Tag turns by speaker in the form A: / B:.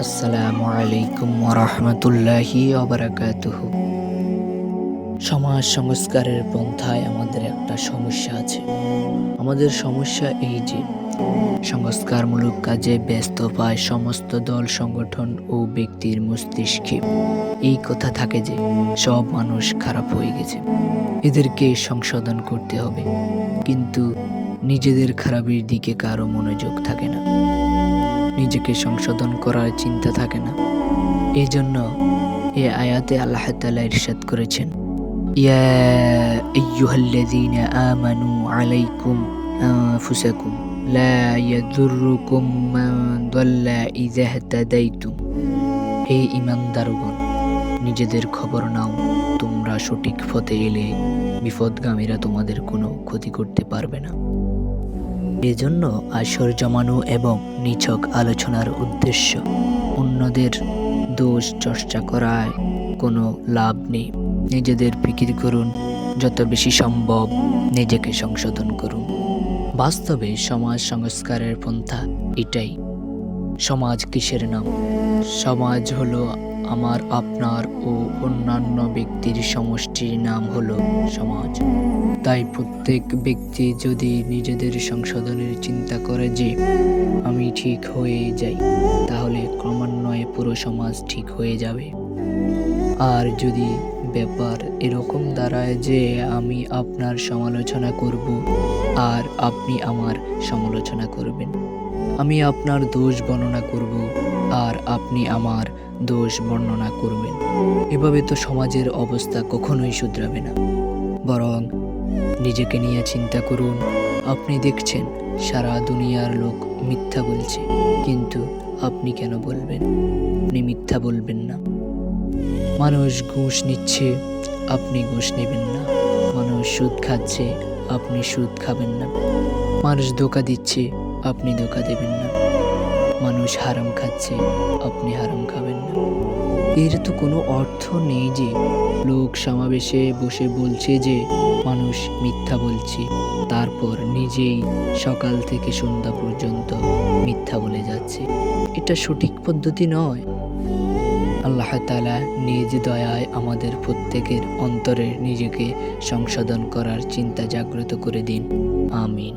A: আসসালামু আলাইকুম ওয়া রাহমাতুল্লাহি ওয়া বারাকাতুহু। সমাজ সংস্কারের পন্থায় আমাদের একটা সমস্যা আছে। আমাদের সমস্যা এই যে সংস্কারমূলক কাজে ব্যস্ত পায় সমস্ত দল, সংগঠন ও ব্যক্তির মস্তিষ্কে এই কথা থাকে যে সব মানুষ খারাপ হয়ে গেছে, এদেরকে সংশোধন করতে হবে। কিন্তু নিজেদের খারাপের দিকে কারো মনোযোগ থাকে না, নিজেকে সংশোধন করার চিন্তা থাকে না। এই জন্য এ আয়াতে আল্লাহ তাআলা ইরশাদ করেছেন, ইয়া আইয়ুহাল্লাযীনা আমানু আলাইকুম আনফুসাকুম লা ইয়াদুররুকুম মান দাল্লা ইযা ইহতাদাইতুম। হে ঈমানদারগণ, নিজেদের খবর নাও, তোমরা সঠিক পথে এলে বিপদগামীরা তোমাদের কোনো ক্ষতি করতে পারবে না। এজন্য আসর জমানো এবং নিছক আলোচনার উদ্দেশ্য। অন্যদের দোষ চর্চা করায় কোনো লাভ নেই। নিজেদের ফিকির করুন, যত বেশি সম্ভব নিজেকে সংশোধন করুন। বাস্তবে সমাজ সংস্কারের পন্থা এটাই। সমাজ কিসের নাম? সমাজ হলো আমার, আপনার ও অন্যান্য ব্যক্তির সমষ্টির নাম হলো সমাজ। তাই প্রত্যেক ব্যক্তি যদি নিজেদের সংশোধনের চিন্তা করে যে আমি ঠিক হয়ে যাই, তাহলে ক্রমান্বয়ে পুরো সমাজ ঠিক হয়ে যাবে। আর যদি ব্যাপার এরকম দাঁড়ায় যে আমি আপনার সমালোচনা করব আর আপনি আমার সমালোচনা করবেন, আমি আপনার দোষ বর্ণনা করব আর আপনি আমার দোষ বর্ণনা করবেন, এভাবে তো সমাজের অবস্থা কখনোই শুধরাবে না। বরং নিজেকে নিয়ে চিন্তা করুন। আপনি দেখছেন সারা দুনিয়ার লোক মিথ্যা বলছে, কিন্তু আপনি কেন বলবেন? আপনি মিথ্যা বলবেন না। মানুষ ঘুষ নিচ্ছে, আপনি ঘুষ নেবেন না। মানুষ সুদ খাচ্ছে, আপনি সুদ খাবেন না। মানুষ ধোঁকা দিচ্ছে, আপনি ধোঁকা দেবেন না। মানুষ হারাম খাচ্ছে, আপনি হারাম খাবেন না। এর তো কোনো অর্থ নেই যে লোক সমাবেশে বসে বলছে যে মানুষ মিথ্যা বলছে, তারপর নিজেই সকাল থেকে সন্ধ্যা পর্যন্ত মিথ্যা বলে যাচ্ছে। এটা সঠিক পদ্ধতি নয়। আল্লাহ তাআলা নিজ দয়ায় আমাদের প্রত্যেকের অন্তরে নিজেকে সংশোধন করার চিন্তা জাগ্রত করে দিন। আমিন।